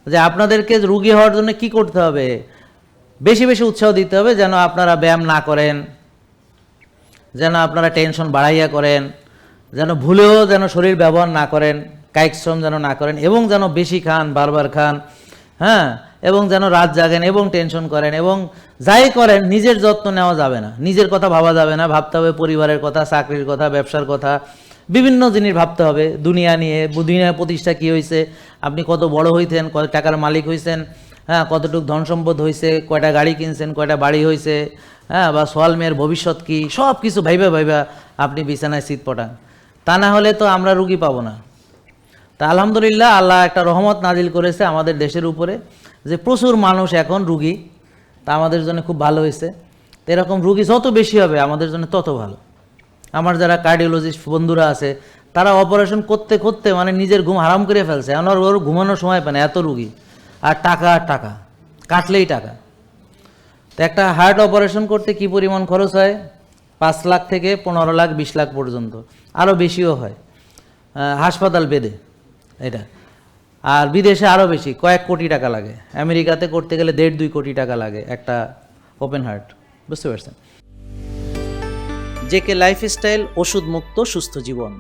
যে আপনাদেরকে রুগী হওয়ার জন্য কি করতে হবে, বেশি বেশি উৎসাহ দিতে হবে যেন আপনারা ব্যায়াম না করেন, যেন আপনারা টেনশন বাড়াইয়া করেন, যেন ভুলেও যেন শরীর ব্যবহার না করেন, কায়িক শ্রম যেন না করেন, এবং যেন বেশি খান, বারবার খান, হ্যাঁ, এবং যেন রাত জাগেন এবং টেনশন করেন, এবং যাই করেন নিজের যত্ন নেওয়া যাবে না, নিজের কথা ভাবা যাবে না, ভাবতে হবে পরিবারের কথা, চাকরির কথা, ব্যবসার কথা, বিভিন্ন জিনিস ভাবতে হবে, দুনিয়া নিয়ে, দুনিয়া প্রতিষ্ঠা কী হয়েছে, আপনি কত বড় হইতেন, কত টাকার মালিক হয়েছেন, হ্যাঁ, কতটুকু ধন সম্পদ হয়েছে, কয়টা গাড়ি কিনছেন, কয়টা বাড়ি হয়েছে, হ্যাঁ, বা সোয়াল মেয়ের ভবিষ্যৎ কী, সব কিছু ভাইবা ভাইবা আপনি বিছানায় শীত পটান। তা না হলে তো আমরা রুগী পাবো না। তা আলহামদুলিল্লাহ আল্লাহ একটা রহমত নাজিল করেছে আমাদের দেশের উপরে, যে প্রচুর মানুষ এখন রুগী, তা আমাদের জন্য খুব ভালো হয়েছে। তো এরকম রুগী যত বেশি হবে আমাদের জন্য তত ভালো। আমার যারা কার্ডিওলজিস্ট বন্ধুরা আছে তারা অপারেশন করতে করতে মানে নিজের ঘুম হারাম করে ফেলছে, এখন ওর ঘুমানোর সময় পায় না, এত রুগী, আর টাকা আর টাকা, কাটলেই টাকা। তো একটা হার্ট অপারেশন করতে কি পরিমাণ খরচ হয়, 5 লাখ থেকে 15 লাখ 20 লাখ পর্যন্ত, আরও বেশিও হয় হাসপাতাল বেদে এটা। আর বিদেশে আরও বেশি, কয়েক কোটি টাকা লাগে। আমেরিকাতে করতে গেলে 1.5-2 কোটি টাকা লাগে একটা ওপেন হার্ট, বুঝতে পারছেন। জেকে লাইফস্টাইল, ওষুধ মুক্ত সুস্থ জীবন।